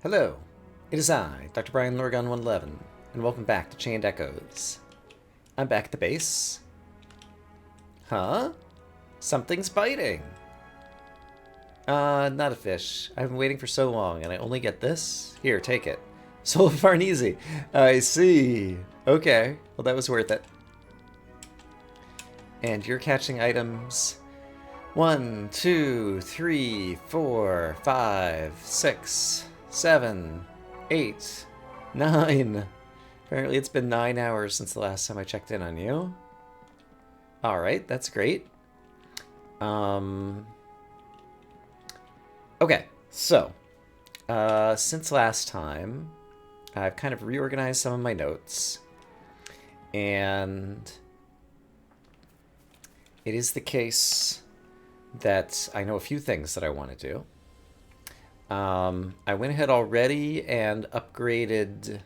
Hello, it is I, Dr. Brian Lorgon 111, and welcome back to Chained Echoes. I'm back at the base. Huh? Something's biting! Not a fish. I've been waiting for so long, and I only get this? Here, take it. Soul of Farnese! I see. Okay, well that was worth it. And you're catching items 1, 2, 3, 4, 5, 6, 7, 8, 9. Apparently it's been 9 hours since the last time I checked in on you. Alright, that's great. Okay, so, since last time, I've kind of reorganized some of my notes, and it is the case that I know a few things that I want to do. I went ahead already and upgraded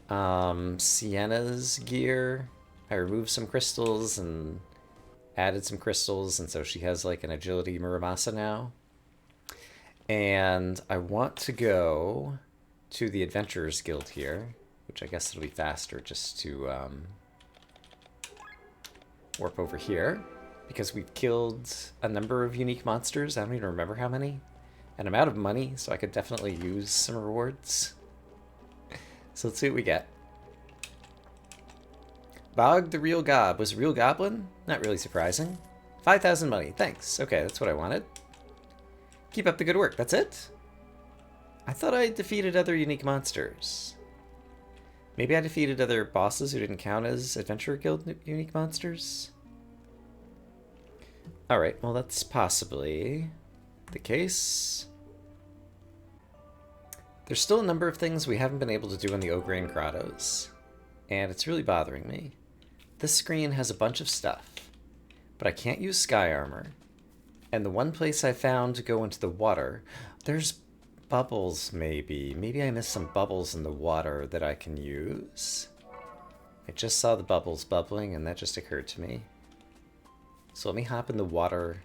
Sienna's gear. I removed some crystals and added some crystals, and so she has like an agility Muramasa now. And I want to go to the Adventurers Guild here, which I guess it'll be faster just to warp over here, because we've killed a number of unique monsters. I don't even remember how many. And I'm out of money, so I could definitely use some rewards. So let's see what we get. Bog the Real Gob was a real goblin? Not really surprising. 5,000 money, thanks. Okay, that's what I wanted. Keep up the good work, that's it? I thought I defeated other unique monsters. Maybe I defeated other bosses who didn't count as Adventurer Guild unique monsters? Alright, well that's possibly the case. There's still a number of things we haven't been able to do in the O'Grain Grottos, and it's really bothering me. This screen has a bunch of stuff, but I can't use sky armor. And the one place I found to go into the water, there's bubbles maybe. Maybe I missed some bubbles in the water that I can use. I just saw the bubbles bubbling and that just occurred to me. So let me hop in the water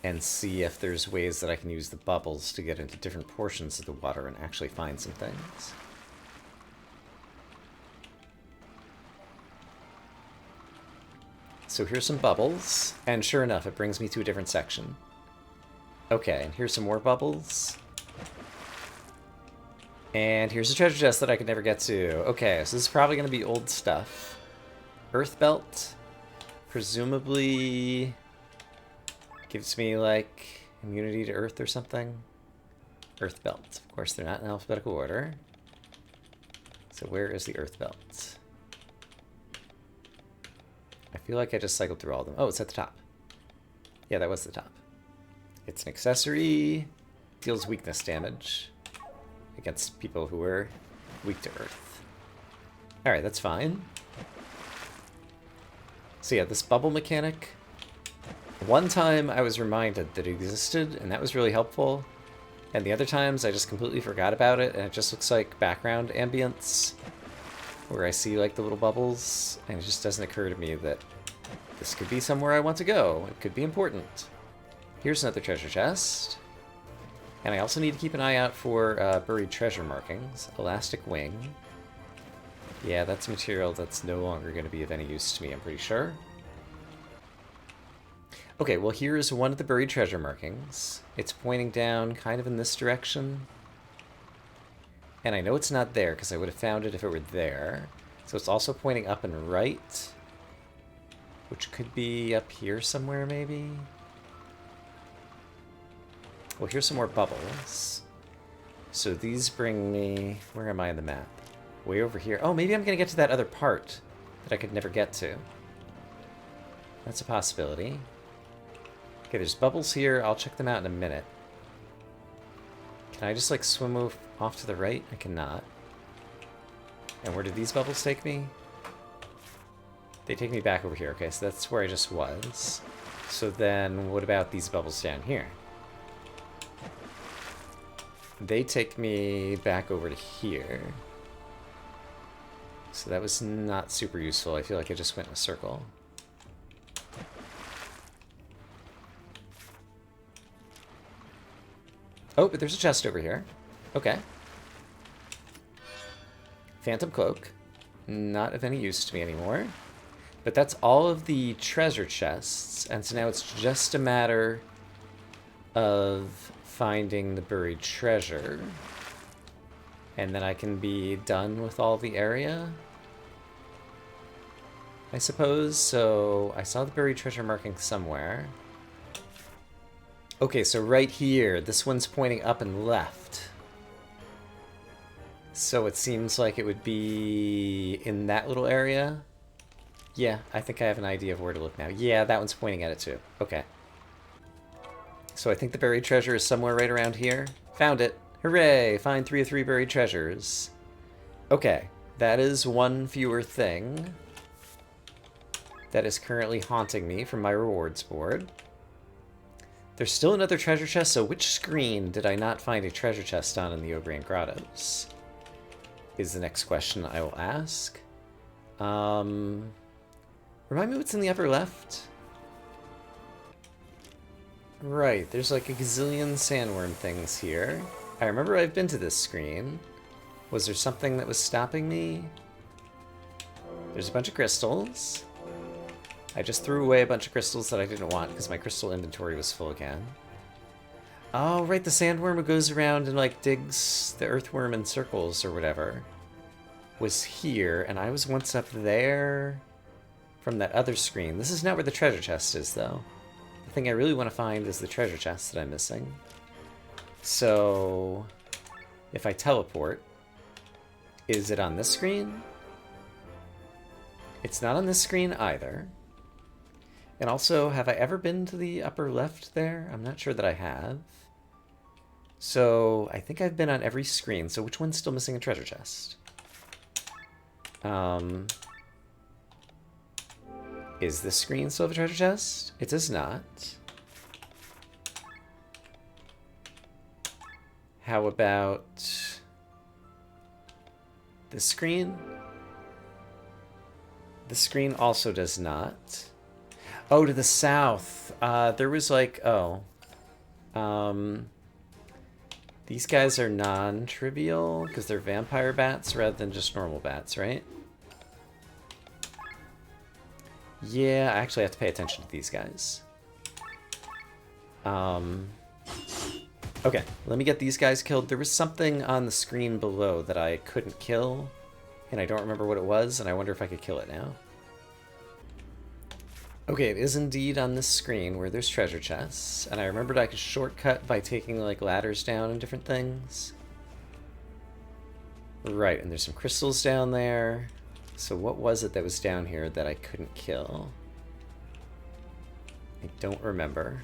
and see if there's ways that I can use the bubbles to get into different portions of the water and actually find some things. So here's some bubbles, and sure enough, it brings me to a different section. Okay, and here's some more bubbles. And here's a treasure chest that I could never get to. Okay, so this is probably going to be old stuff. Earth belt. Presumably gives me, like, immunity to earth or something. Earth belt. Of course, they're not in alphabetical order. So where is the earth belt? I feel like I just cycled through all of them. Oh, it's at the top. Yeah, that was the top. It's an accessory. Deals weakness damage against people who are weak to earth. Alright, that's fine. So yeah, this bubble mechanic. One time I was reminded that it existed, and that was really helpful. And the other times I just completely forgot about it, and it just looks like background ambience, where I see like the little bubbles, and it just doesn't occur to me that this could be somewhere I want to go. It could be important. Here's another treasure chest. And I also need to keep an eye out for buried treasure markings. Elastic wing. Yeah, that's material that's no longer going to be of any use to me, I'm pretty sure. Okay, well here is one of the buried treasure markings. It's pointing down kind of in this direction. And I know it's not there because I would have found it if it were there. So it's also pointing up and right, which could be up here somewhere maybe. Well, here's some more bubbles. So these bring me... Where am I on the map? Way over here. Oh, maybe I'm going to get to that other part that I could never get to. That's a possibility. Okay, there's bubbles here. I'll check them out in a minute. Can I just, like, swim off to the right? I cannot. And where did these bubbles take me? They take me back over here. Okay, so that's where I just was. So then, what about these bubbles down here? They take me back over to here. So that was not super useful. I feel like I just went in a circle. Oh, but there's a chest over here. Okay. Phantom Cloak. Not of any use to me anymore. But that's all of the treasure chests, and so now it's just a matter of finding the buried treasure. And then I can be done with all the area, I suppose. So I saw the buried treasure marking somewhere. Okay, so right here, this one's pointing up and left. So it seems like it would be in that little area. Yeah, I think I have an idea of where to look now. Yeah, that one's pointing at it too. Okay. So I think the buried treasure is somewhere right around here. Found it. Hooray! Find 3 of 3 buried treasures. Okay, that is one fewer thing that is currently haunting me from my rewards board. There's still another treasure chest, so which screen did I not find a treasure chest on in the Ogrian Grottos? Is the next question I will ask. Remind me what's in the upper left? Right, there's like a gazillion sandworm things here. I remember I've been to this screen. Was there something that was stopping me? There's a bunch of crystals. I just threw away a bunch of crystals that I didn't want because my crystal inventory was full again. Oh, right, the sandworm who goes around and like digs the earthworm in circles or whatever was here, and I was once up there from that other screen. This is not where the treasure chest is, though. The thing I really want to find is the treasure chest that I'm missing. So, if I teleport, is it on this screen? It's not on this screen either. And also, have I ever been to the upper left there? I'm not sure that I have. So, I think I've been on every screen. So which one's still missing a treasure chest? Is this screen still have a treasure chest? It does not. How about this screen? This screen also does not. Oh, to the south. There was like, these guys are non-trivial because they're vampire bats rather than just normal bats, right? Yeah, I actually have to pay attention to these guys. Okay, let me get these guys killed. There was something on the screen below that I couldn't kill, and I don't remember what it was, and I wonder if I could kill it now. Okay, it is indeed on this screen where there's treasure chests, and I remembered I could shortcut by taking like ladders down and different things. Right, and there's some crystals down there. So what was it that was down here that I couldn't kill? I don't remember.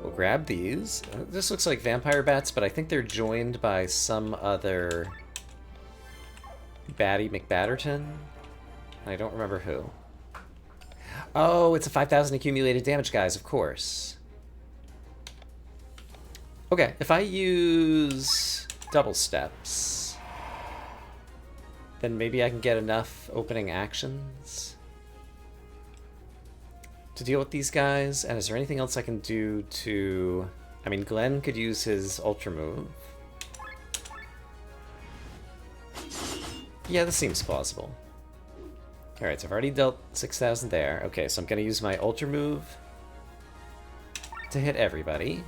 We'll grab these. This looks like vampire bats, but I think they're joined by some other Batty McBatterton. I don't remember who. Oh, it's a 5,000 accumulated damage, guys, of course. Okay, if I use double steps, then maybe I can get enough opening actions to deal with these guys. And is there anything else I can do to... I mean, Glenn could use his Ultra Move. Yeah, this seems plausible. Alright, so I've already dealt 6,000 there. Okay, so I'm going to use my Ultra Move to hit everybody.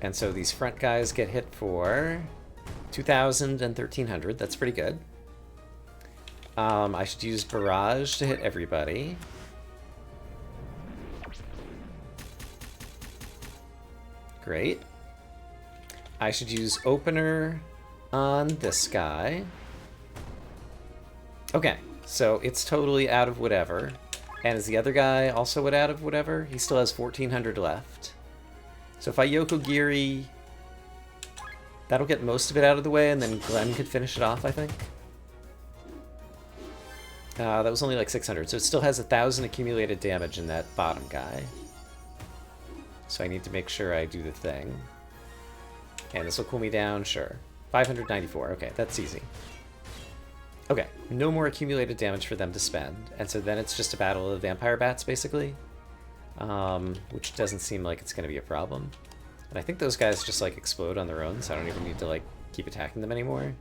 And so these front guys get hit for 2,000 and 1,300. That's pretty good. I should use Barrage to hit everybody. Great. I should use Opener on this guy. Okay, so it's totally out of whatever. And is the other guy also out of whatever? He still has 1,400 left. So if I Yokogiri, that'll get most of it out of the way, and then Glenn could finish it off, I think. That was only like 600, so it still has 1,000 accumulated damage in that bottom guy. So I need to make sure I do the thing. And this will cool me down, sure. 594. Okay, that's easy. Okay, no more accumulated damage for them to spend. And so then it's just a battle of vampire bats, basically. Which doesn't seem like it's going to be a problem. And I think those guys just, like, explode on their own, so I don't even need to, like, keep attacking them anymore.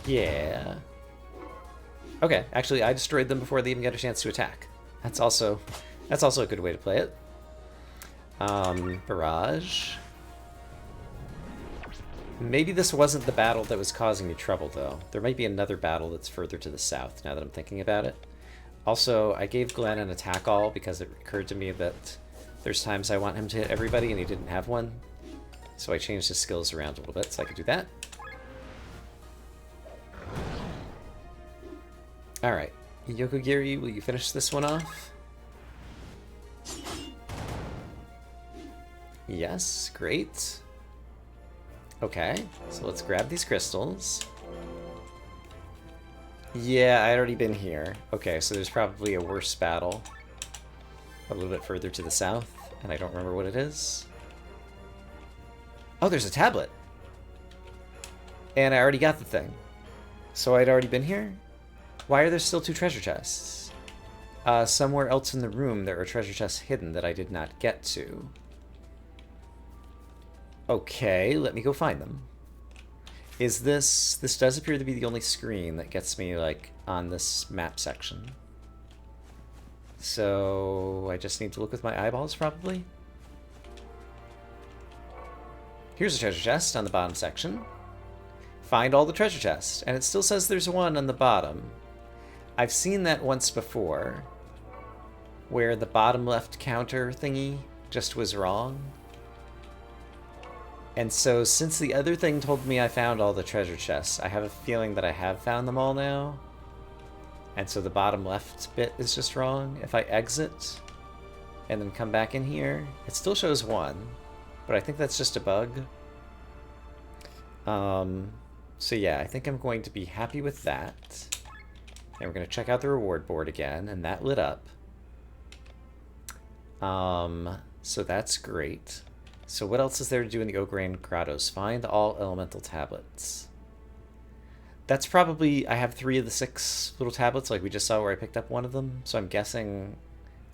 Yeah. Okay, actually, I destroyed them before they even get a chance to attack. That's also a good way to play it. Barrage. Maybe this wasn't the battle that was causing me trouble, though. There might be another battle that's further to the south, now that I'm thinking about it. Also, I gave Glenn an attack all because it occurred to me that there's times I want him to hit everybody and he didn't have one. So I changed his skills around a little bit so I could do that. Alright. Yokogiri, will you finish this one off? Yes, great. Okay, so let's grab these crystals. Yeah, I'd already been here. Okay, so there's probably a worse battle a little bit further to the south, and I don't remember what it is. Oh, there's a tablet! And I already got the thing. So I'd already been here? Why are there still 2 treasure chests? Somewhere else in the room there are treasure chests hidden that I did not get to. Okay, let me go find them. Is this... This does appear to be the only screen that gets me, like, on this map section. So I just need to look with my eyeballs, probably? Here's a treasure chest on the bottom section. Find all the treasure chests. And it still says there's one on the bottom. I've seen that once before, where the bottom left counter thingy just was wrong. And so, since the other thing told me I found all the treasure chests, I have a feeling that I have found them all now. And so the bottom left bit is just wrong. If I exit and then come back in here, it still shows 1, but I think that's just a bug. So yeah, I think I'm going to be happy with that. And we're going to check out the reward board again, and that lit up. So that's great. So what else is there to do in the Ograne Grottos? Find all elemental tablets. That's probably... I have 3 of the 6 little tablets, like we just saw where I picked up one of them. So I'm guessing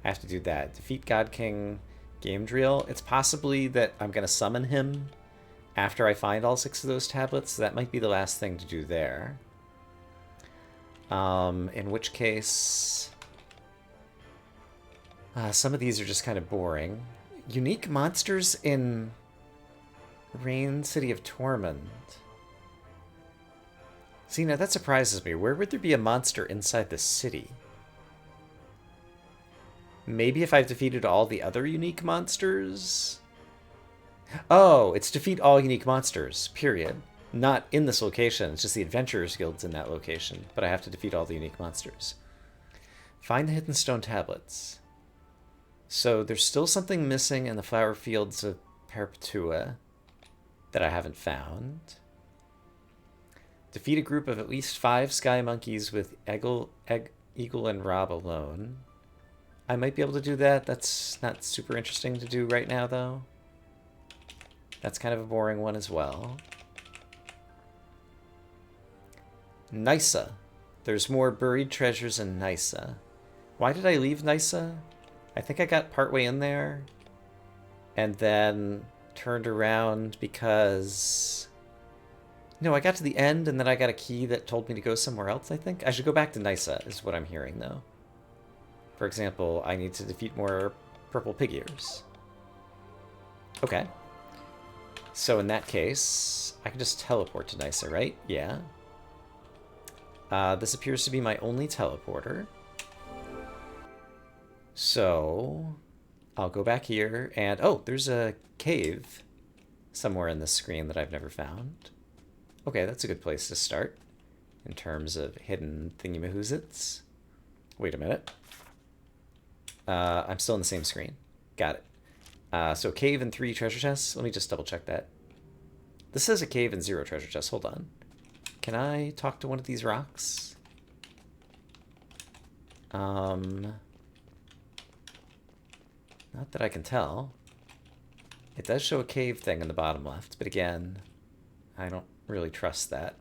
I have to do that. Defeat God King Gamedriel. It's possibly that I'm going to summon him after I find all 6 of those tablets. So that might be the last thing to do there. In which case... some of these are just kind of boring. Unique monsters in Rain City of Torment. See, now that surprises me. Where would there be a monster inside the city? Maybe if I've defeated all the other unique monsters? Oh, it's defeat all unique monsters, period. Not in this location, it's just the Adventurers Guild's in that location, but I have to defeat all the unique monsters. Find the hidden stone tablets. So there's still something missing in the flower fields of Perpetua that I haven't found. Defeat a group of at least 5 sky monkeys with Eagle and Rob alone. I might be able to do that. That's not super interesting to do right now, though. That's kind of a boring one as well. Nysa. There's more buried treasures in Nysa. Why did I leave Nysa? I think I got partway in there and then turned around because... No, I got to the end and then I got a key that told me to go somewhere else, I think. I should go back to Nysa, is what I'm hearing, though. For example, I need to defeat more purple pig ears. Okay. So in that case, I can just teleport to Nysa, right? Yeah. This appears to be my only teleporter. So, I'll go back here, and oh, there's a cave somewhere in this screen that I've never found. Okay, that's a good place to start in terms of hidden thingy-mahoozits. Wait a minute. I'm still in the same screen. Got it. So cave and 3 treasure chests. Let me just double check that. This says a cave and 0 treasure chests. Hold on. Can I talk to one of these rocks? Not that I can tell. It does show a cave thing in the bottom left, but again, I don't really trust that.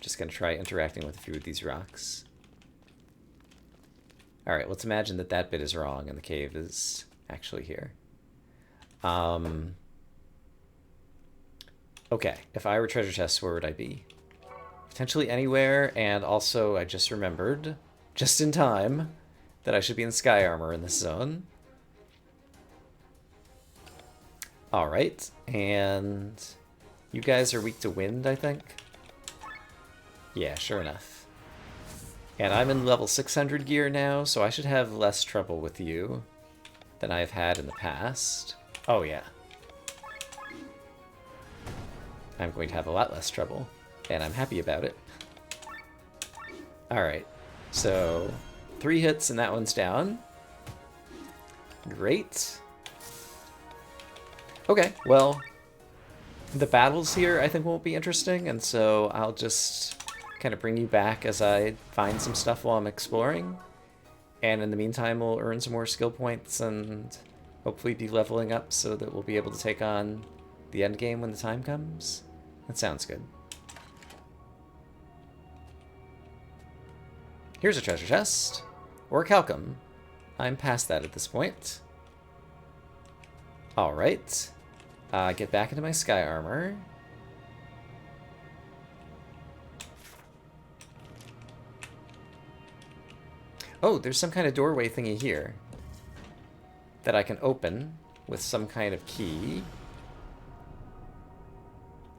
Just going to try interacting with a few of these rocks. Alright, let's imagine that that bit is wrong and the cave is actually here. Okay, if I were treasure chests, where would I be? Potentially anywhere, and also I just remembered, just in time, that I should be in sky armor in this zone. Alright, and you guys are weak to wind, I think? Yeah, sure enough. And I'm in level 600 gear now, so I should have less trouble with you than I've had in the past. Oh yeah. I'm going to have a lot less trouble, and I'm happy about it. Alright, so 3 hits and that one's down. Great. Okay, well, the battles here I think won't be interesting, and so I'll just kind of bring you back as I find some stuff while I'm exploring. And in the meantime, we'll earn some more skill points and hopefully be leveling up so that we'll be able to take on the end game when the time comes. That sounds good. Here's a treasure chest. Or calcum. I'm past that at this point. Alright. Get back into my sky armor. Oh, there's some kind of doorway thingy here that I can open with some kind of key.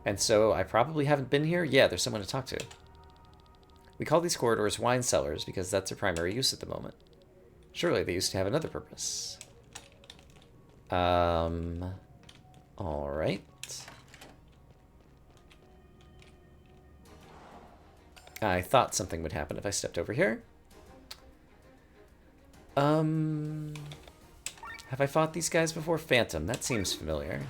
And so I probably haven't been here. Yeah, there's someone to talk to. We call these corridors wine cellars because that's their primary use at the moment. Surely they used to have another purpose. Alright. I thought something would happen if I stepped over here. Have I fought these guys before? Phantom, that seems familiar.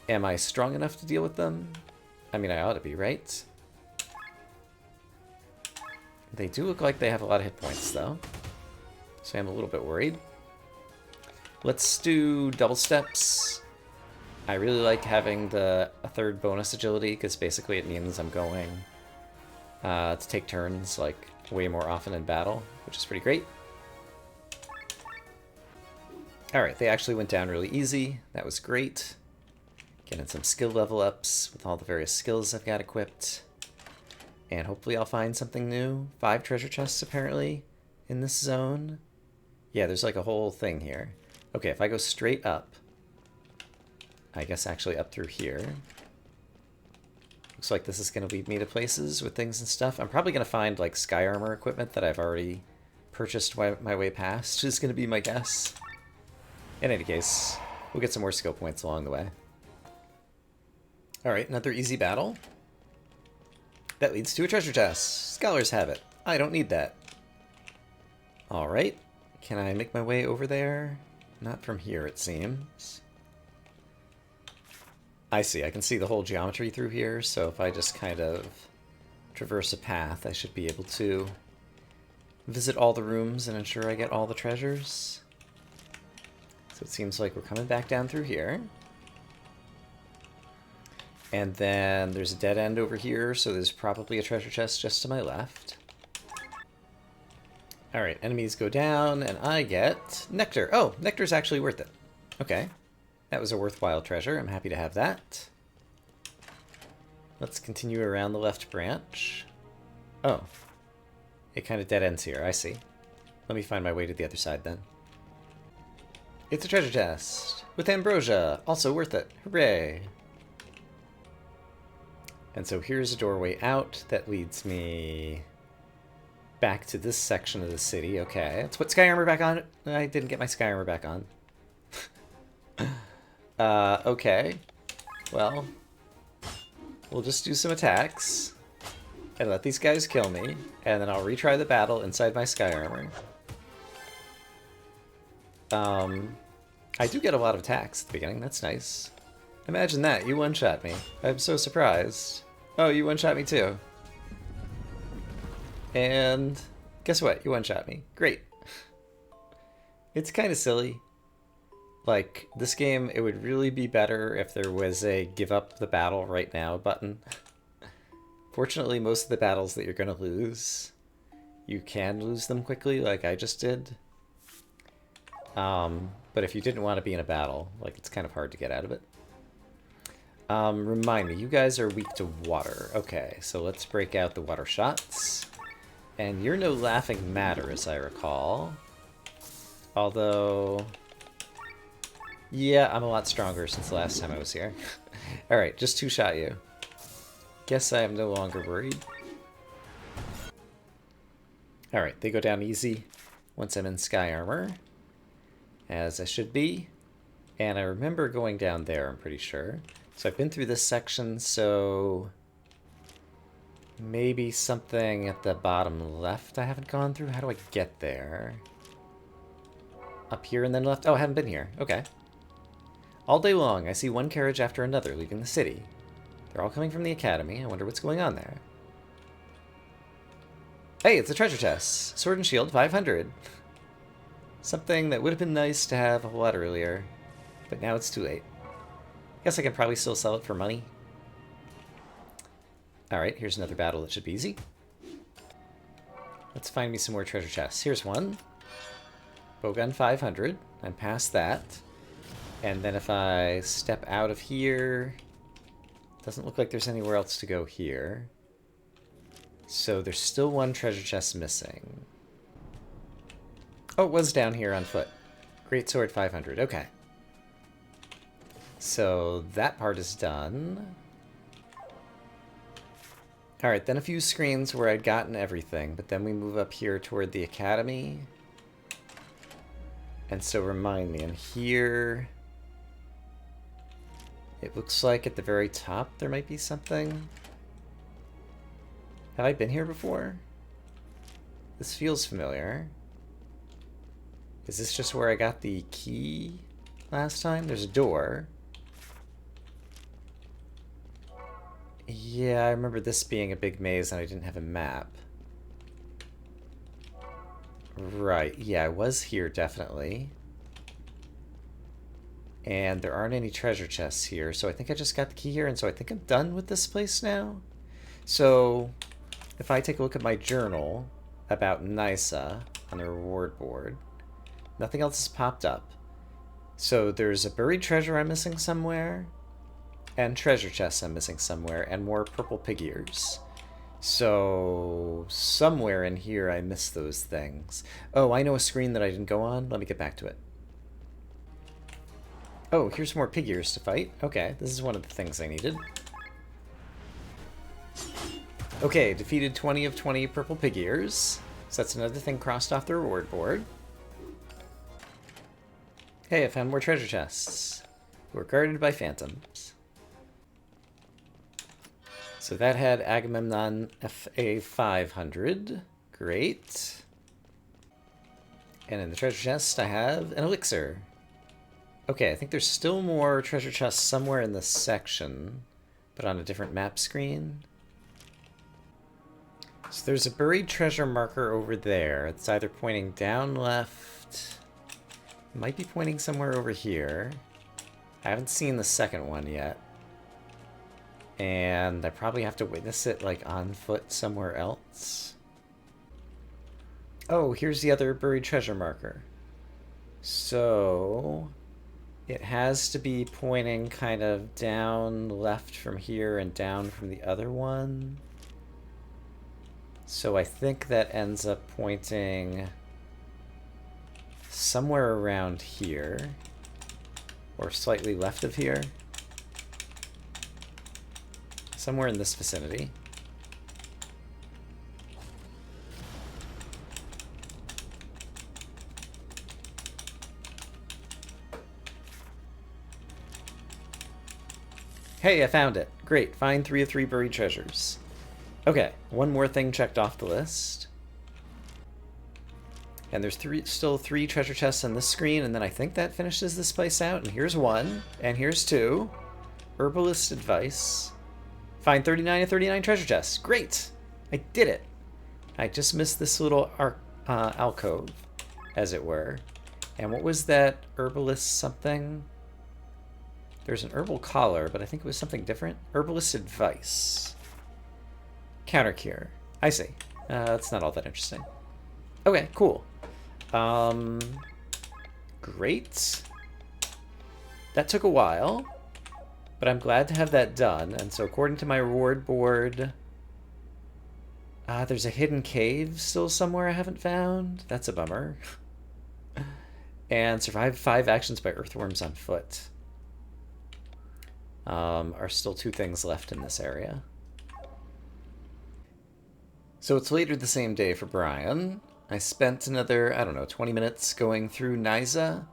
Am I strong enough to deal with them? I mean, I ought to be, right? They do look like they have a lot of hit points, though. So I'm a little bit worried. Let's do double steps. I really like having a third bonus agility, because basically it means I'm going to take turns, like, way more often in battle, which is pretty great. Alright, they actually went down really easy. That was great. Getting some skill level ups with all the various skills I've got equipped. And hopefully I'll find something new. 5 treasure chests, apparently, in this zone. Yeah, there's like a whole thing here. Okay, if I go straight up, I guess actually up through here. Looks like this is going to lead me to places with things and stuff. I'm probably going to find like sky armor equipment that I've already purchased my way past, is going to be my guess. In any case, we'll get some more skill points along the way. Alright, another easy battle. That leads to a treasure chest. Scholars have it. I don't need that. Alright, can I make my way over there? Not from here, it seems. I see, I can see the whole geometry through here, so if I just kind of traverse a path, I should be able to visit all the rooms and ensure I get all the treasures. So it seems like we're coming back down through here. And then there's a dead end over here, so there's probably a treasure chest just to my left. Alright, enemies go down, and I get nectar. Oh, nectar's actually worth it. Okay. That was a worthwhile treasure. I'm happy to have that. Let's continue around the left branch. Oh. It kind of dead ends here, I see. Let me find my way to the other side then. It's a treasure chest with ambrosia, also worth it. Hooray! And so here's a doorway out that leads me back to this section of the city. Okay, let's put sky armor back on. I didn't get my sky armor back on. Okay. Well, we'll just do some attacks and let these guys kill me, and then I'll retry the battle inside my sky armor. I do get a lot of attacks at the beginning. That's nice. Imagine that. You one-shot me. I'm so surprised. Oh, you one-shot me too. And guess what? You one-shot me. Great. It's kind of silly. Like, this game, it would really be better if there was a give up the battle right now button. Fortunately, most of the battles that you're going to lose, you can lose them quickly, like I just did. But if you didn't want to be in a battle, like, it's kind of hard to get out of it. Remind me, you guys are weak to water. Okay, so let's break out the water shots. And you're no laughing matter, as I recall. Although... yeah, I'm a lot stronger since the last time I was here. Alright, just two-shot you. Guess I am no longer worried. Alright, they go down easy once I'm in sky armor. As I should be. And I remember going down there, I'm pretty sure. So I've been through this section, so... maybe something at the bottom left I haven't gone through? How do I get there? Up here and then left? Oh, I haven't been here. Okay. All day long, I see one carriage after another leaving the city. They're all coming from the academy. I wonder what's going on there. Hey, it's a treasure chest. Sword and shield, 500. Something that would have been nice to have a whole lot earlier, but now it's too late. Guess I can probably still sell it for money. Alright, here's another battle that should be easy. Let's find me some more treasure chests. Here's one. Bowgun 500. I'm past that. And then if I step out of here... doesn't look like there's anywhere else to go here. So there's still one treasure chest missing. Oh, it was down here on foot. Great sword 500. Okay. So that part is done. Alright, then a few screens where I'd gotten everything, but then we move up here toward the academy. And so remind me, in here... it looks like at the very top there might be something. Have I been here before? This feels familiar. Is this just where I got the key last time? There's a door. Yeah, I remember this being a big maze and I didn't have a map. Right, yeah, I was here definitely. And there aren't any treasure chests here, so I think I just got the key here, and so I think I'm done with this place now. So, if I take a look at my journal about Nysa on the reward board, nothing else has popped up. So there's a buried treasure I'm missing somewhere, and treasure chests I'm missing somewhere, and more purple pig ears. So somewhere in here I missed those things. Oh, I know a screen that I didn't go on. Let me get back to it. Oh, here's more pig ears to fight. Okay, this is one of the things I needed. Okay, defeated 20 of 20 purple pig ears. So that's another thing crossed off the reward board. Hey, I found more treasure chests. Who are guarded by phantoms. So that had Agamemnon FA 500. Great. And in the treasure chest I have an elixir. Okay, I think there's still more treasure chests somewhere in this section, but on a different map screen. So there's a buried treasure marker over there. It's either pointing down left, it might be pointing somewhere over here. I haven't seen the second one yet. And I probably have to witness it like on foot somewhere else. Oh, here's the other buried treasure marker. So... it has to be pointing kind of down left from here and down from the other one. So I think that ends up pointing somewhere around here. Or slightly left of here. Somewhere in this vicinity. Hey, I found it. Great. Find 3 of 3 buried treasures. Okay, one more thing checked off the list. And there's still 3 treasure chests on this screen, and then I think that finishes this place out. And here's 1, and here's 2. Herbalist advice. Find 39 of 39 treasure chests. Great! I did it! I just missed this little alcove, as it were. And what was that herbalist something? There's an herbal collar, but I think it was something different. Herbalist advice. Counter cure. I see. That's not all that interesting. Okay, cool. Great. That took a while, but I'm glad to have that done. And so according to my reward board, there's a hidden cave still somewhere I haven't found. That's a bummer. And survive 5 actions by earthworms on foot. Are still 2 things left in this area. So it's later the same day for Brian. I spent another, I don't know, 20 minutes going through Nysa,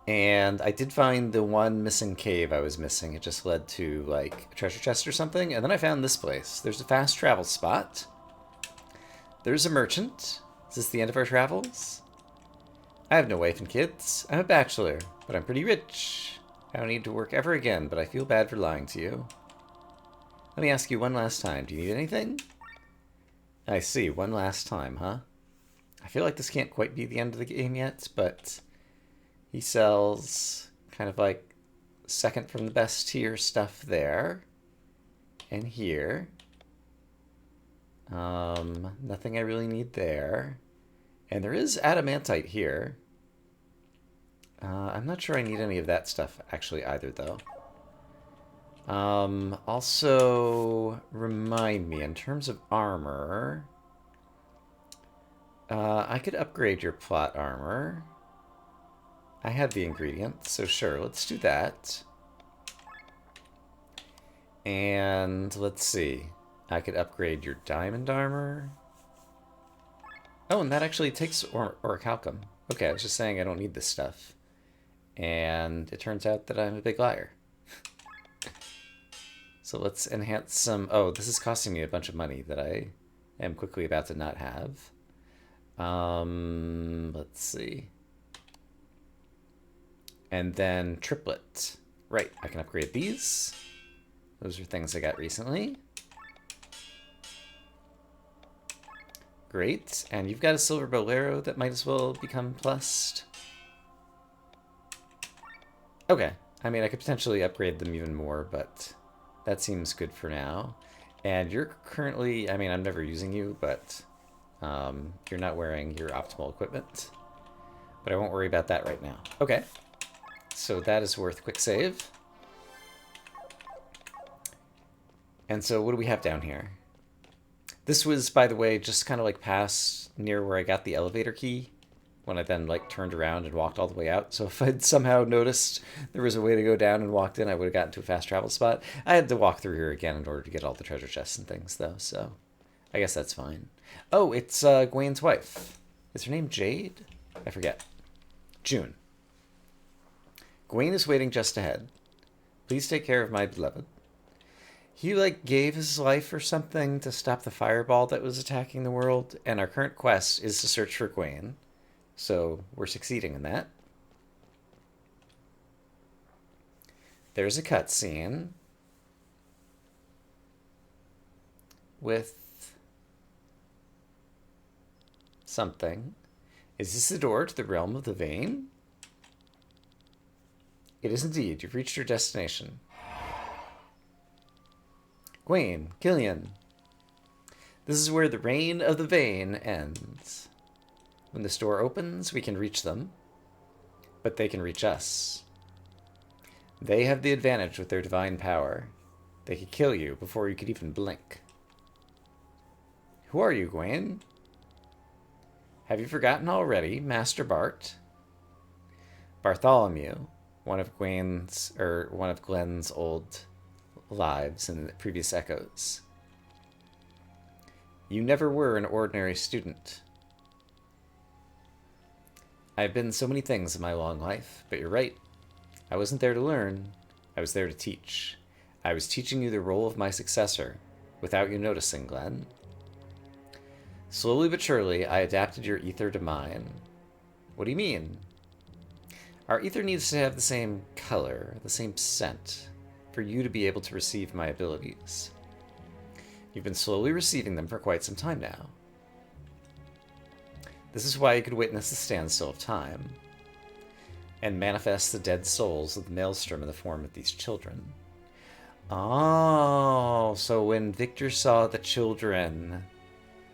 and I did find the one missing cave I was missing. It just led to, like, a treasure chest or something, and then I found this place. There's a fast travel spot. There's a merchant. Is this the end of our travels? I have no wife and kids. I'm a bachelor, but I'm pretty rich. I don't need to work ever again, but I feel bad for lying to you. Let me ask you one last time. Do you need anything? I see. One last time, huh? I feel like this can't quite be the end of the game yet, but he sells kind of like second from the best tier stuff there. And here. Nothing I really need there. And there is adamantite here. I'm not sure I need any of that stuff actually either, though. Also, remind me, in terms of armor, I could upgrade your plot armor. I have the ingredients, so sure, let's do that. And let's see, I could upgrade your diamond armor. Oh, and that actually takes orichalcum. Okay, I was just saying I don't need this stuff. And it turns out that I'm a big liar. So let's enhance some... Oh, this is costing me a bunch of money that I am quickly about to not have. Let's see. And then triplet. Right, I can upgrade these. Those are things I got recently. Great, and you've got a silver bolero that might as well become plussed. Okay, I mean, I could potentially upgrade them even more, but that seems good for now. And you're currently, I mean, I'm never using you, but you're not wearing your optimal equipment. But I won't worry about that right now. Okay, so that is worth quick save. And so what do we have down here? This was, by the way, just kind of like past near where I got the elevator key when I then like turned around and walked all the way out. So if I'd somehow noticed there was a way to go down and walked in, I would have gotten to a fast travel spot. I had to walk through here again in order to get all the treasure chests and things, though, so I guess that's fine. Oh, it's Gwen's wife. Is her name Jade? I forget. June. Gwen is waiting just ahead. Please take care of my beloved. He, like, gave his life or something to stop the fireball that was attacking the world, and our current quest is to search for Gwen. So, we're succeeding in that. There's a cutscene with something. Is this the door to the realm of the vein? It is indeed. You've reached your destination. Gwen, Killian. This is where the reign of the vein ends. When this door opens, we can reach them, but they can reach us. They have the advantage with their divine power. They could kill you before you could even blink. Who are you, Gwen? Have you forgotten already, Master Bart? Bartholomew, one of Gwen's old lives in the previous echoes. You never were an ordinary student. I've been so many things in my long life, but you're right. I wasn't there to learn. I was there to teach. I was teaching you the role of my successor, without you noticing, Glenn. Slowly but surely, I adapted your ether to mine. What do you mean? Our ether needs to have the same color, the same scent, for you to be able to receive my abilities. You've been slowly receiving them for quite some time now. This is why you could witness the standstill of time. and manifest the dead souls of the Maelstrom in the form of these children. Oh, so when Victor saw the children,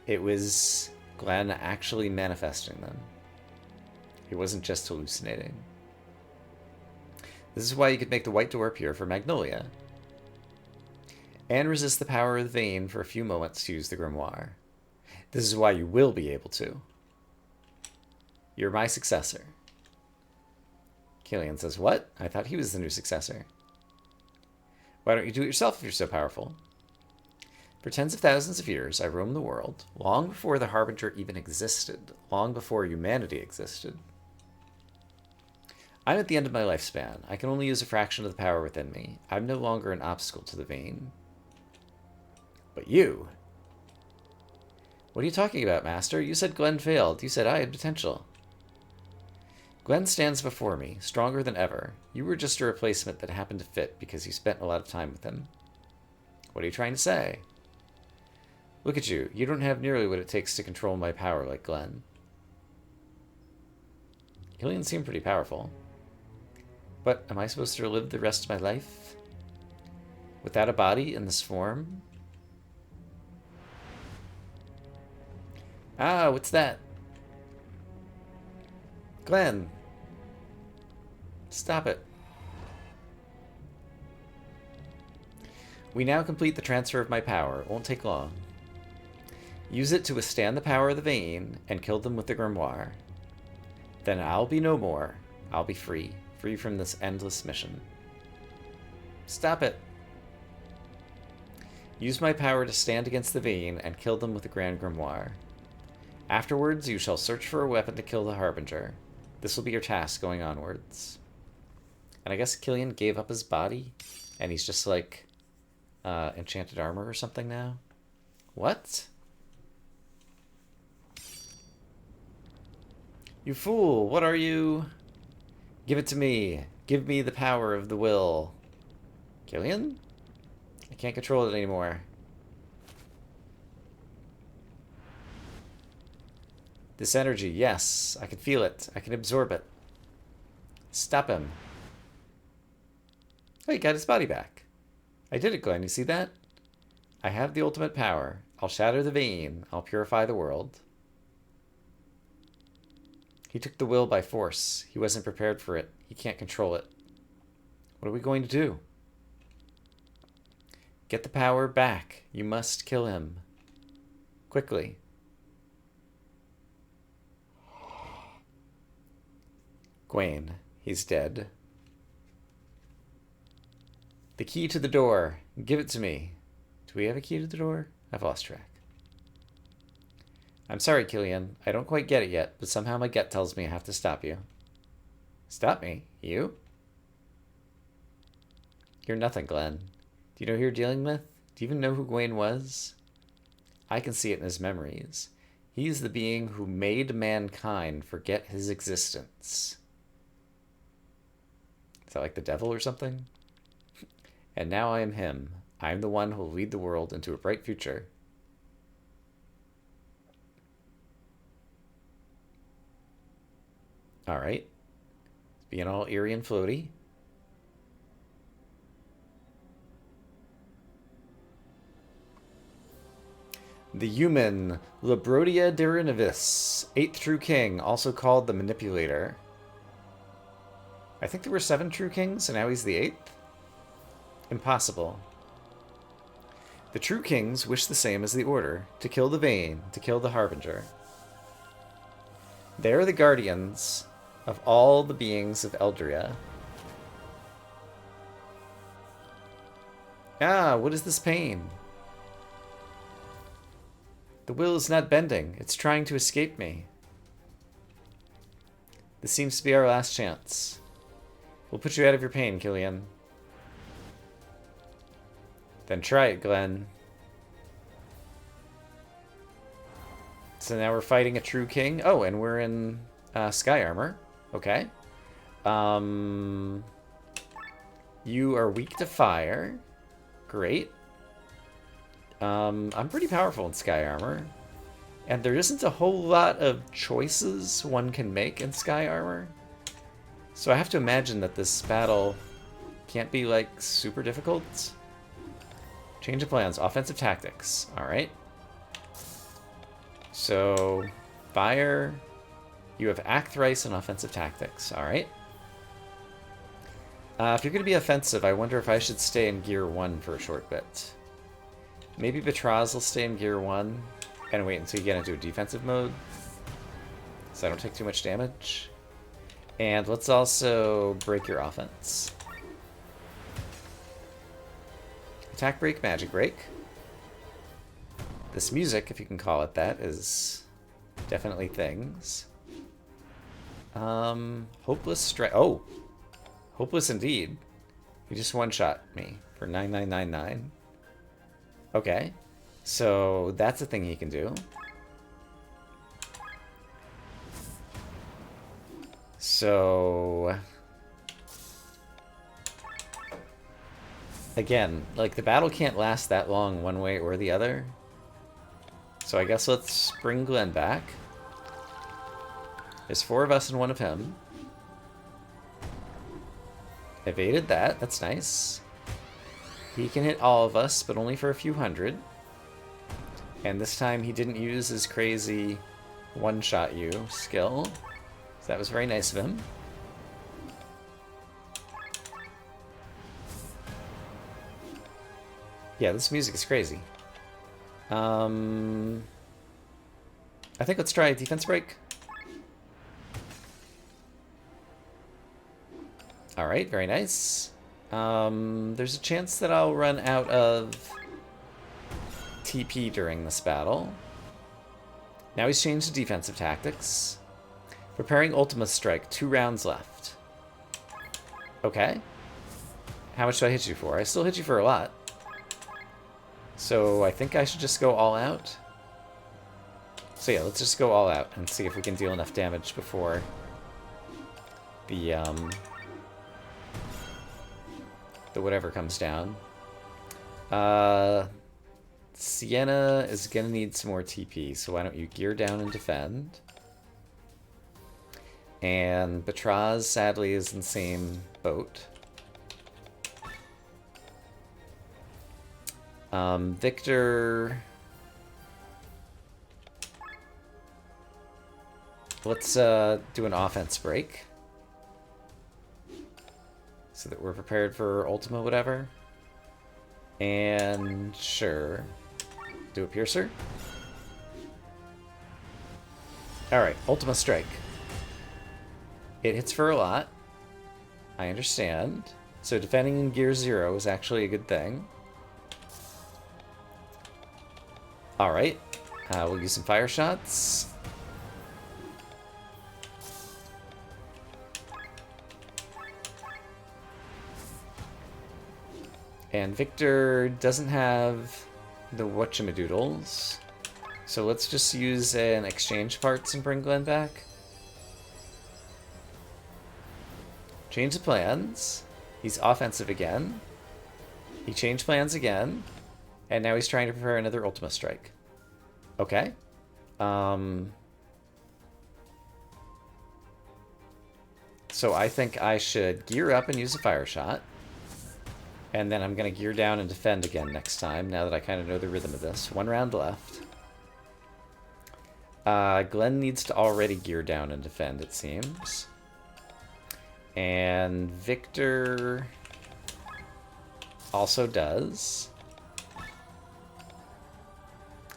it was Glenn actually manifesting them. He wasn't just hallucinating. This is why you could make the white door appear for Magnolia. And resist the power of the vein for a few moments to use the grimoire. This is why you will be able to. You're my successor. Killian says, what? I thought he was the new successor. Why don't you do it yourself if you're so powerful? For tens of thousands of years, I roamed the world, long before the Harbinger even existed, long before humanity existed. I'm at the end of my lifespan. I can only use a fraction of the power within me. I'm no longer an obstacle to the vein. But you... What are you talking about, Master? You said Glenn failed. You said I had potential. Glenn stands before me, stronger than ever. You were just a replacement that happened to fit because you spent a lot of time with him. What are you trying to say? Look at you. You don't have nearly what it takes to control my power like Glenn. Killian seemed pretty powerful. But am I supposed to live the rest of my life without a body in this form? Ah, what's that? Glenn. Stop it. We now complete the transfer of my power. It won't take long. Use it to withstand the power of the vein and kill them with the grimoire. Then I'll be no more. I'll be free. Free from this endless mission. Stop it. Use my power to stand against the vein and kill them with the grand grimoire. Afterwards, you shall search for a weapon to kill the Harbinger. This will be your task going onwards. And I guess Killian gave up his body, and he's just like enchanted armor or something now. What? You fool! What are you? Give it to me. Give me the power of the will. Killian? I can't control it anymore. This energy, yes. I can feel it. I can absorb it. Stop him. Oh, he got his body back. I did it, Glenn. You see that? I have the ultimate power. I'll shatter the vein. I'll purify the world. He took the will by force. He wasn't prepared for it. He can't control it. What are we going to do? Get the power back. You must kill him. Quickly. Gwaine. He's dead. The key to the door. Give it to me. Do we have a key to the door? I've lost track. I'm sorry, Killian. I don't quite get it yet, but somehow my gut tells me I have to stop you. Stop me? You? You're nothing, Glenn. Do you know who you're dealing with? Do you even know who Gwaine was? I can see it in his memories. He's the being who made mankind forget his existence. Is that like the devil or something? And now I am him. I am the one who will lead the world into a bright future. Alright. Being all eerie and floaty. The human, Labrodia Derinivis, 8th true king, also called the Manipulator. I think there were 7 true kings, and now he's the 8th? Impossible. The true kings wish the same as the Order, to kill the Vein, to kill the Harbinger. They are the guardians of all the beings of Eldria. Ah, what is this pain? The will is not bending. It's trying to escape me. This seems to be our last chance. We'll put you out of your pain, Killian. Then try it, Glenn. So now we're fighting a true king. Oh, and we're in sky armor. Okay. You are weak to fire. Great. I'm pretty powerful in sky armor. And there isn't a whole lot of choices one can make in sky armor. So I have to imagine that this battle can't be, like, super difficult. Change of plans. Offensive tactics. Alright. So, fire. You have act thrice and offensive tactics. Alright. If you're going to be offensive, I wonder if I should stay in Gear 1 for a short bit. Maybe Batraz will stay in Gear 1 and wait until you get into a defensive mode, so I don't take too much damage. And let's also break your offense. Attack break, magic break. This music, if you can call it that, is definitely things. Hopeless strike. Oh! Hopeless indeed. He just one-shot me for 9999. Okay. So that's a thing he can do. So again, like, the battle can't last that long one way or the other. So I guess let's bring Glenn back. There's 4 of us and 1 of him. Evaded that. That's nice. He can hit all of us, but only for a few hundred. And this time he didn't use his crazy one-shot you skill. So that was very nice of him. Yeah, this music is crazy. I think let's try a defense break. Alright, very nice. There's a chance that I'll run out of TP during this battle. Now he's changed to defensive tactics. Preparing Ultima Strike, 2 rounds left. Okay. How much do I hit you for? I still hit you for a lot. So I think I should just go all out. So yeah, let's just go all out and see if we can deal enough damage before the whatever comes down. Sienna is gonna need some more TP, so why don't you gear down and defend? And Batraz, sadly, is in the same boat. Victor... Let's do an offense break. So that we're prepared for Ultima whatever. And sure. Do a Piercer. Alright, Ultima Strike. It hits for a lot. I understand. So defending in Gear 0 is actually a good thing. Alright. We'll use some fire shots. And Victor doesn't have the whatchamadoodles. So let's just use an exchange parts and bring Glenn back. Change the plans. He's offensive again. He changed plans again. And now he's trying to prepare another Ultima Strike. Okay. So I think I should gear up and use a fire shot. And then I'm going to gear down and defend again next time, now that I kind of know the rhythm of this. 1 round left. Glenn needs to already gear down and defend, it seems. And Victor also does.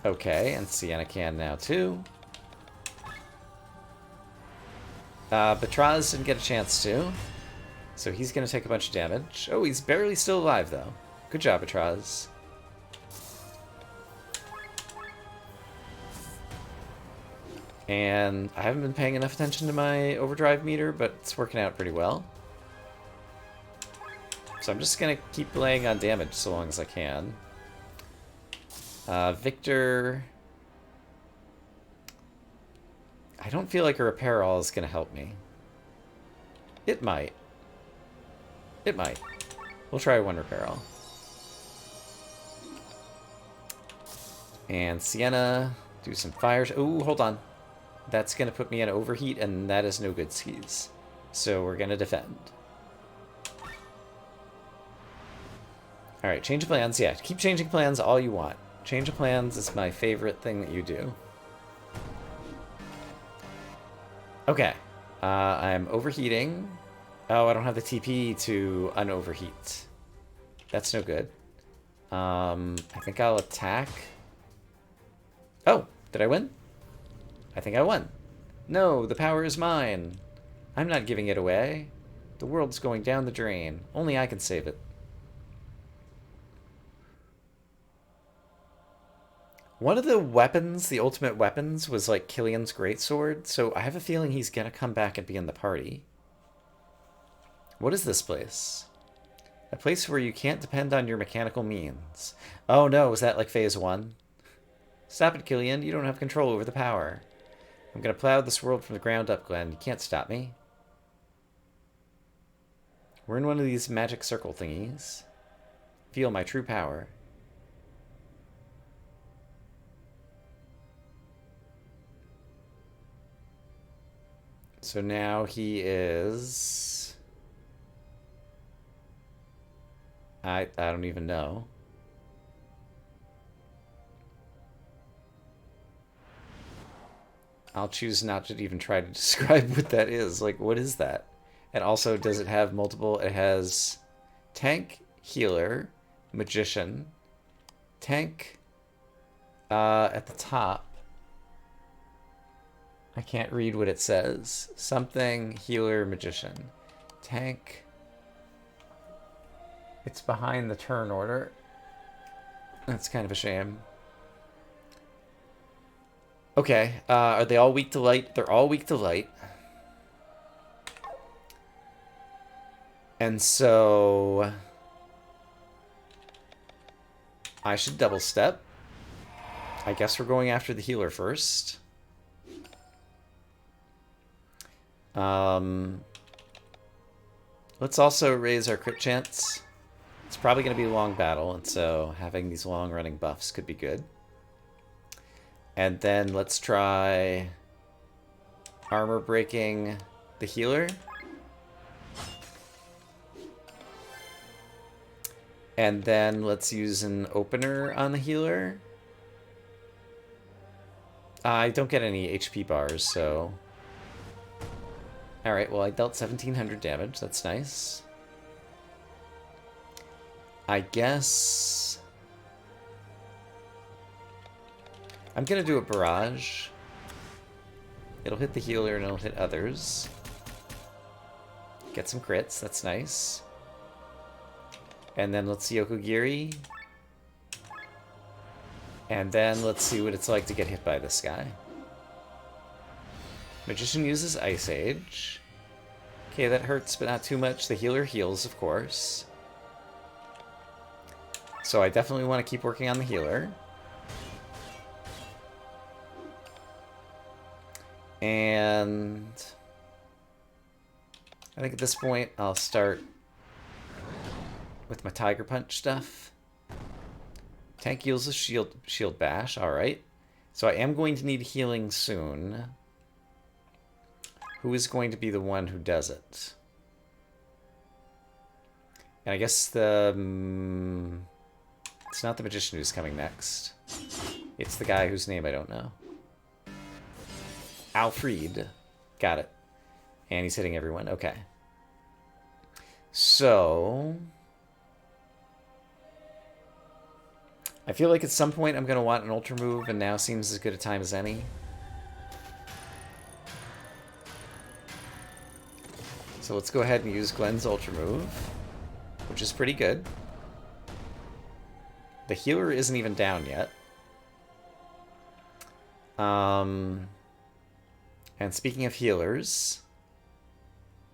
Okay, and Sienna can now too. Batraz didn't get a chance to. So he's going to take a bunch of damage. Oh, he's barely still alive, though. Good job, Batraz. And I haven't been paying enough attention to my overdrive meter, but it's working out pretty well. So I'm just going to keep laying on damage so long as I can. Victor... I don't feel like a repair all is going to help me. It might. It might. We'll try 1 repair all. And Sienna, do some fires. Ooh, hold on. That's going to put me in overheat, and that is no good skis. So we're gonna defend. Alright, change of plans. Yeah, keep changing plans all you want. Change of plans is my favorite thing that you do. Okay. I'm overheating. Oh, I don't have the TP to unoverheat. That's no good. I think I'll attack. Oh, did I win? I think I won. No, the power is mine. I'm not giving it away. The world's going down the drain. Only I can save it. One of the weapons, the ultimate weapons, was like Killian's greatsword, so I have a feeling he's gonna come back and be in the party. What is this place? A place where you can't depend on your mechanical means. Oh no, was that like phase 1? Stop it, Killian. You don't have control over the power. I'm gonna plow this world from the ground up, Glenn. You can't stop me. We're in one of these magic circle thingies. Feel my true power. So now he is... I don't even know. I'll choose not to even try to describe what that is. Like, what is that? And also, does it have multiple... It has tank, healer, magician, tank at the top. I can't read what it says. Something, healer, magician. Tank. It's behind the turn order. That's kind of a shame. Okay, are they all weak to light? They're all weak to light. And so... I should double step. I guess we're going after the healer first. Let's also raise our crit chance. It's probably going to be a long battle, and so having these long-running buffs could be good. And then let's try armor breaking the healer. And then let's use an opener on the healer. I don't get any HP bars, so... Alright, well I dealt 1700 damage, that's nice. I guess... I'm gonna do a barrage. It'll hit the healer and it'll hit others. Get some crits, that's nice. And then let's see Yokogiri. And then let's see what it's like to get hit by this guy. Magician uses Ice Age. Okay, that hurts, but not too much. The healer heals, of course. So I definitely want to keep working on the healer. And I think at this point I'll start with my Tiger Punch stuff. Tank heals a shield bash, alright. So I am going to need healing soon. Who is going to be the one who does it? And I guess the... it's not the Magician who's coming next. It's the guy whose name I don't know. Alfred. Got it. And he's hitting everyone. Okay. So... I feel like at some point I'm going to want an Ultra move, and now seems as good a time as any. So let's go ahead and use Glenn's Ultra move, which is pretty good. The healer isn't even down yet. And speaking of healers,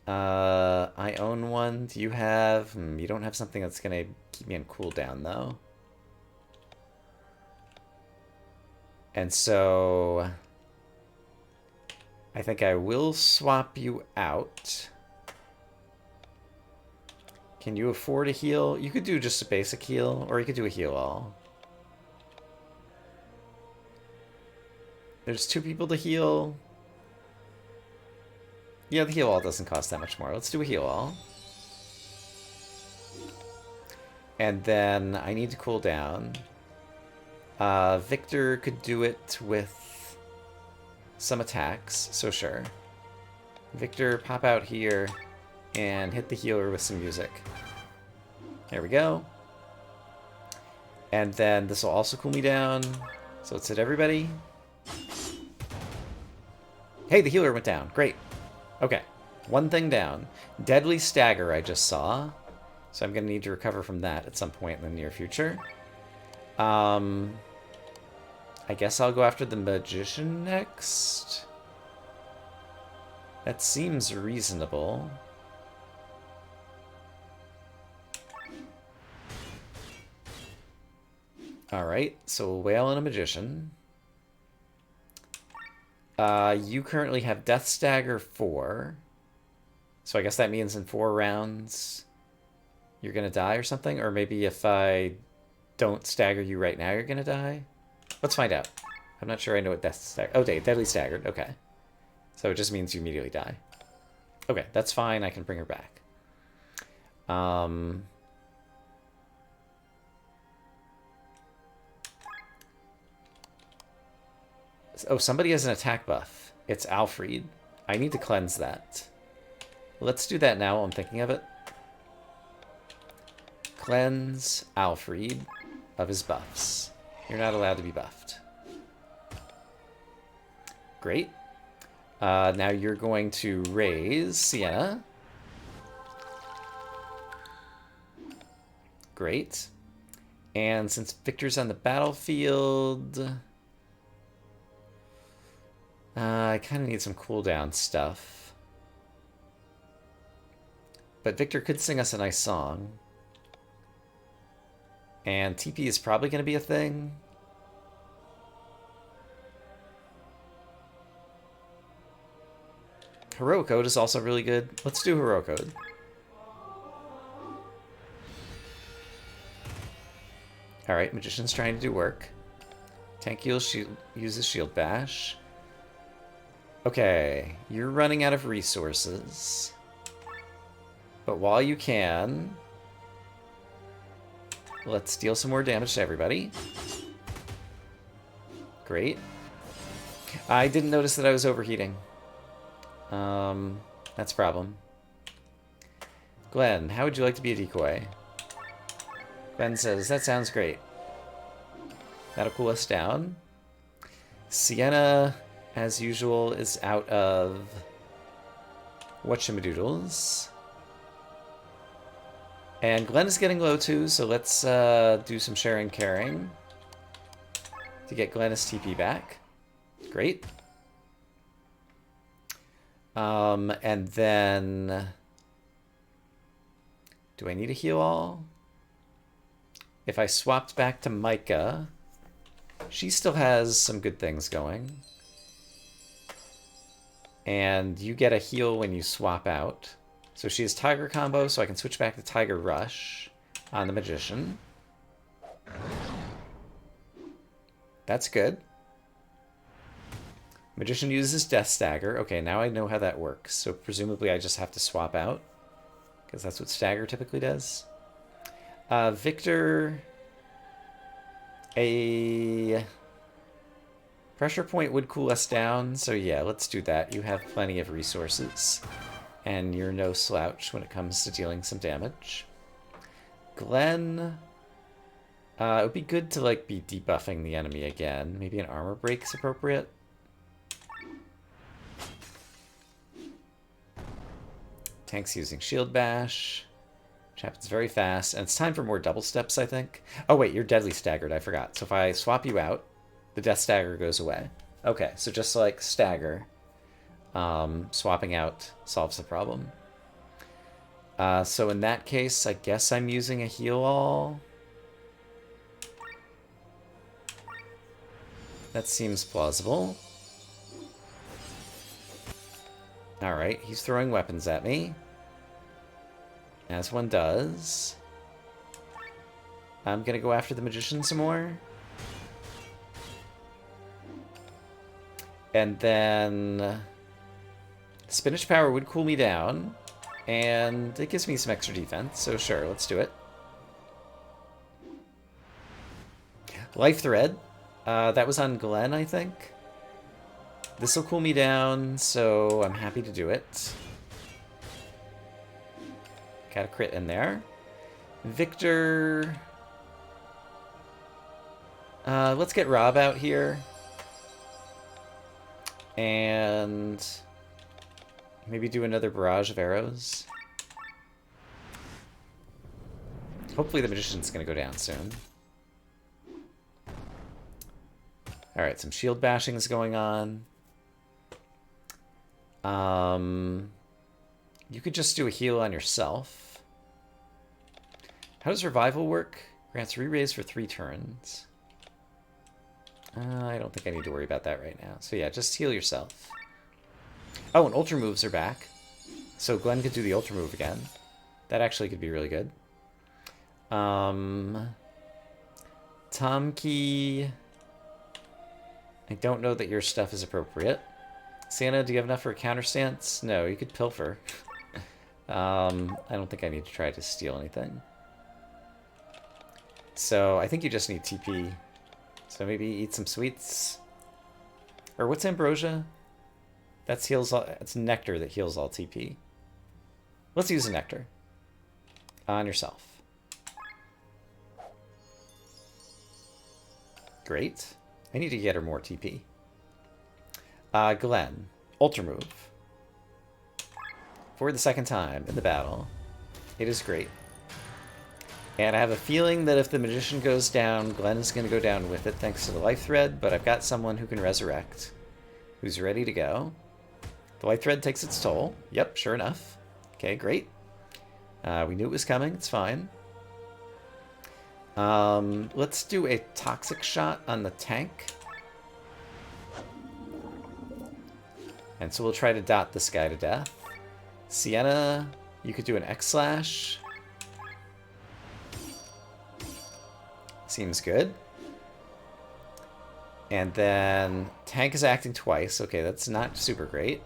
I own one. Do you have... you don't have something that's going to keep me on cooldown, though. And so... I think I will swap you out. Can you afford a heal? You could do just a basic heal, or you could do a heal all. There's 2 people to heal. Yeah, the heal all doesn't cost that much more. Let's do a heal all. And then I need to cool down. Victor could do it with some attacks, so sure. Victor, pop out here and hit the healer with some music. There we go. And then this will also cool me down. So let's hit everybody. Hey, the healer went down. Great. Okay. One thing down. Deadly Stagger I just saw. So I'm going to need to recover from that at some point in the near future. I guess I'll go after the Magician next. That seems reasonable. Alright, so a Whale and a Magician. You currently have Death Stagger 4. So I guess that means in 4 rounds you're going to die or something? Or maybe if I don't stagger you right now, you're going to die? Let's find out. I'm not sure I know what Death Stagger... Oh, Deadly Staggered. Okay. So it just means you immediately die. Okay, that's fine. I can bring her back. Oh, somebody has an attack buff. It's Alfred. I need to cleanse that. Let's do that now while I'm thinking of it. Cleanse Alfred of his buffs. You're not allowed to be buffed. Great. Now you're going to raise Sienna. Great. And since Victor's on the battlefield... I kind of need some cooldown stuff. But Victor could sing us a nice song. And TP is probably going to be a thing. Heroic Code is also really good. Let's do Heroic Code. Alright, Magician's trying to do work. Tank uses Shield Bash. Okay, you're running out of resources. But while you can, let's deal some more damage to everybody. Great. I didn't notice that I was overheating. That's a problem. Glenn, how would you like to be a decoy? Glenn says, that sounds great. That'll cool us down. Sienna, as usual, is out of whatchamadoodles. And Glenn is getting low too, so let's do some sharing caring to get Glenn his TP back. Great. And then... do I need a heal all? If I swapped back to Micah, she still has some good things going. And you get a heal when you swap out. So she has Tiger combo, so I can switch back to Tiger Rush on the Magician. That's good. Magician uses Death Stagger. Okay, now I know how that works. So presumably I just have to swap out, because that's what Stagger typically does. Victor, a pressure point would cool us down, so yeah, let's do that. You have plenty of resources, and you're no slouch when it comes to dealing some damage. Glenn, it would be good to like be debuffing the enemy again. Maybe an armor break's appropriate. Tank's using Shield Bash, which happens very fast, and it's time for more double steps, I think. Oh wait, you're deadly staggered, I forgot. So if I swap you out, the Death Stagger goes away. Okay, so just like Stagger, swapping out solves the problem. So in that case, I guess I'm using a heal all. That seems plausible. Alright, he's throwing weapons at me. As one does. I'm gonna go after the Magician some more. And then Spinach power would cool me down, and it gives me some extra defense, so sure, let's do it. Life Thread. That was on Glenn, I think. This will cool me down, so I'm happy to do it. Got a crit in there. Victor... let's get Rob out here. And... maybe do another barrage of arrows. Hopefully the Magician's going to go down soon. Alright, some shield bashing is going on. You could just do a heal on yourself. How does Revival work? Grants re-raise for 3 turns. I don't think I need to worry about that right now. So yeah, just heal yourself. Oh, and Ultra Moves are back. So Glenn could do the Ultra Move again. That actually could be really good. Tomkey... I don't know that your stuff is appropriate. Santa, do you have enough for a counter stance? No, you could pilfer. I don't think I need to try to steal anything. So I think you just need TP. So maybe eat some sweets. Or what's ambrosia? That's heals all, it's nectar that heals all TP. Let's use a nectar. On yourself. Great. I need to get her more TP. Glenn. Ultra Move. For the second time in the battle. It is great. And I have a feeling that if the Magician goes down, Glenn is going to go down with it thanks to the Life Thread, but I've got someone who can resurrect. Who's ready to go. The Life Thread takes its toll. Yep, sure enough. Okay, great. We knew it was coming. It's fine. Let's do a Toxic Shot on the tank. And so we'll try to dot this guy to death. Sienna, you could do an X-Slash. Seems good. And then tank is acting twice. Okay, that's not super great.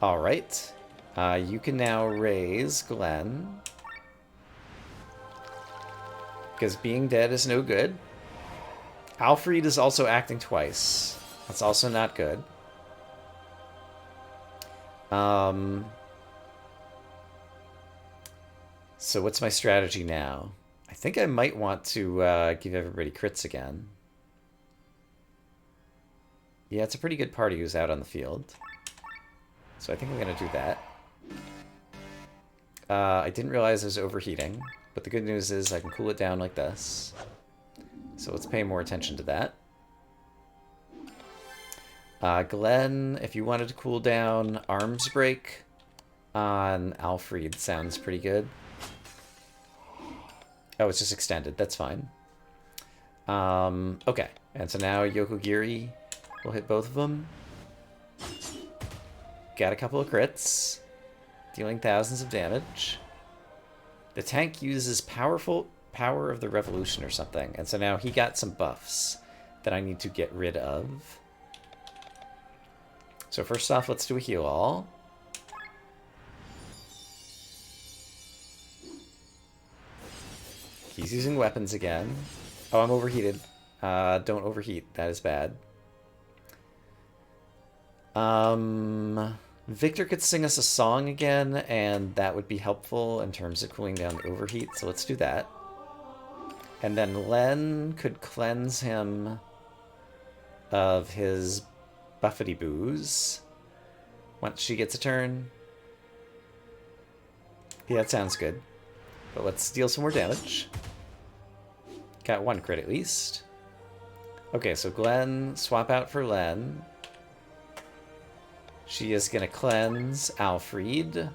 Alright. You can now raise Glenn. Because being dead is no good. Alfred is also acting twice. That's also not good. So what's my strategy now? I think I might want to give everybody crits again. Yeah, it's a pretty good party who's out on the field. So I think I'm going to do that. I didn't realize I was overheating, but the good news is I can cool it down like this. So let's pay more attention to that. Glenn, if you wanted to cool down Arms Break on Alfred, sounds pretty good. Oh, it's just extended. That's fine. Okay, and so now Yokogiri will hit both of them. Got a couple of crits, dealing thousands of damage. The tank uses Power of the Revolution or something, and so now he got some buffs that I need to get rid of. So first off, let's do a heal all. He's using weapons again. Oh, I'm overheated. Don't overheat. That is bad. Victor could sing us a song again, and that would be helpful in terms of cooling down the overheat, so let's do that. And then Len could cleanse him of his buffety boos once she gets a turn. Yeah, that sounds good. But let's deal some more damage. Got one crit at least. Okay, so Glenn, swap out for Len. She is going to cleanse Alfred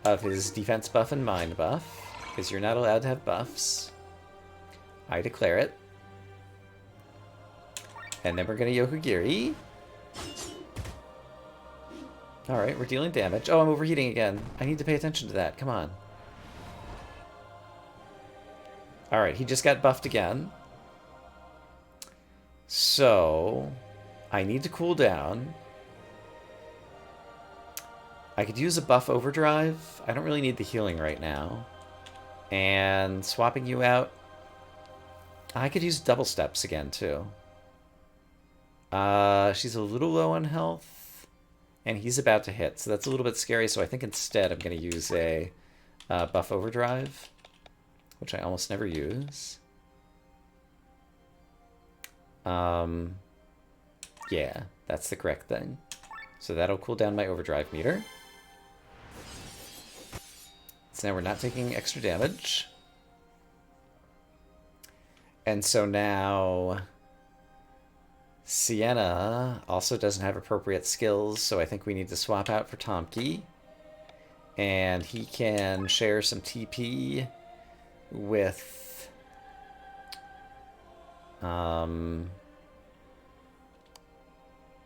of his defense buff and mind buff, because you're not allowed to have buffs. I declare it. And then we're going to Yokogiri. Alright, we're dealing damage. Oh, I'm overheating again. I need to pay attention to that. Come on. Alright, he just got buffed again. So, I need to cool down. I could use a buff overdrive. I don't really need the healing right now. And swapping you out, I could use double steps again, too. She's a little low on health, and he's about to hit, so that's a little bit scary, so I think instead I'm going to use a buff overdrive, which I almost never use. Yeah, that's the correct thing. So that'll cool down my overdrive meter. So now we're not taking extra damage. And so now Sienna also doesn't have appropriate skills, so I think we need to swap out for Tomke. And he can share some TP with I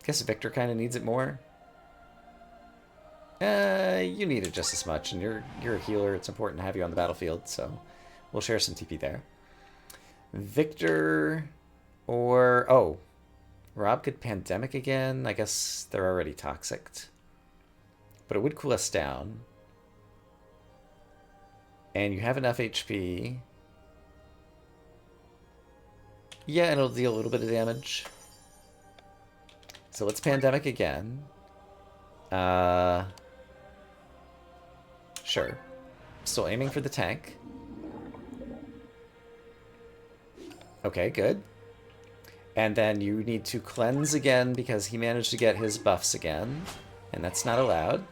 guess Victor kind of needs it more. You need it just as much, and you're a healer. It's important to have you on the battlefield, so we'll share some TP there. Victor or... Oh, Rob could Pandemic again. I guess they're already toxic. But it would cool us down. And you have enough HP. Yeah, it'll deal a little bit of damage. So let's Pandemic again. Sure. Still aiming for the tank. Okay, good. And then you need to cleanse again because he managed to get his buffs again. And that's not allowed.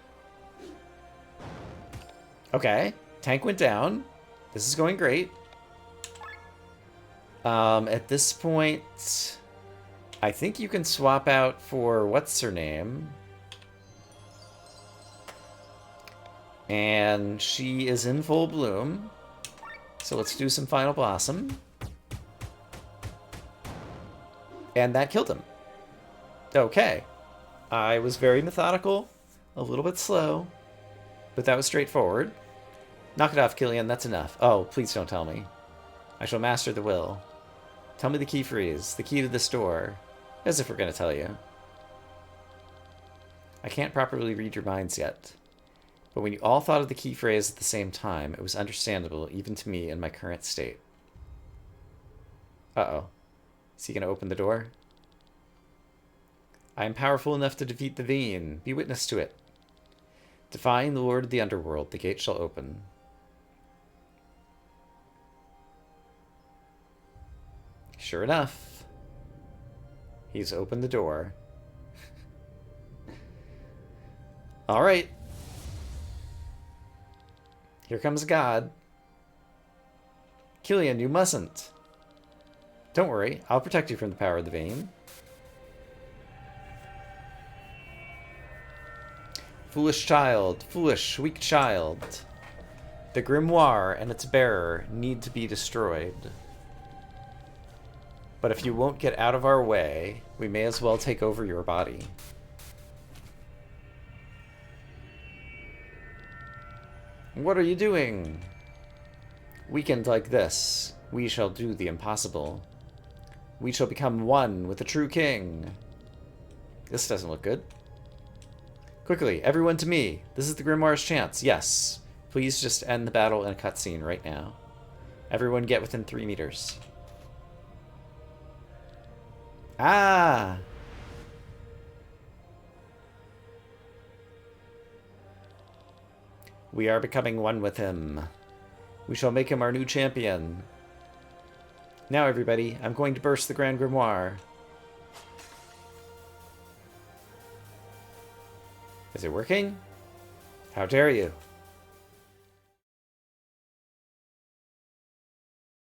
Okay, tank went down. This is going great. At this point, I think you can swap out for what's her name. And she is in full bloom. So let's do some Final Blossom. And that killed him. Okay. I was very methodical, a little bit slow, but that was straightforward. Knock it off, Killian, that's enough. Oh, please don't tell me. I shall master the will. Tell me the key phrase, the key to this door. As if we're going to tell you. I can't properly read your minds yet. But when you all thought of the key phrase at the same time, it was understandable, even to me in my current state. Uh-oh. Is he going to open the door? I am powerful enough to defeat the Veen. Be witness to it. Defying the Lord of the Underworld, the gate shall open. Sure enough. He's opened the door. All right. Here comes God. Killian, you mustn't. Don't worry, I'll protect you from the power of the Veen. Foolish child, foolish, weak child. The grimoire and its bearer need to be destroyed. But if you won't get out of our way, we may as well take over your body. What are you doing? Weakened like this, we shall do the impossible. We shall become one with the true king. This doesn't look good. Quickly, everyone to me. This is the Grimoire's chance. Yes. Please just end the battle in a cutscene right now. Everyone get within 3 meters. Ah! We are becoming one with him. We shall make him our new champion. Now, everybody, I'm going to burst the Grand Grimoire. Is it working? How dare you?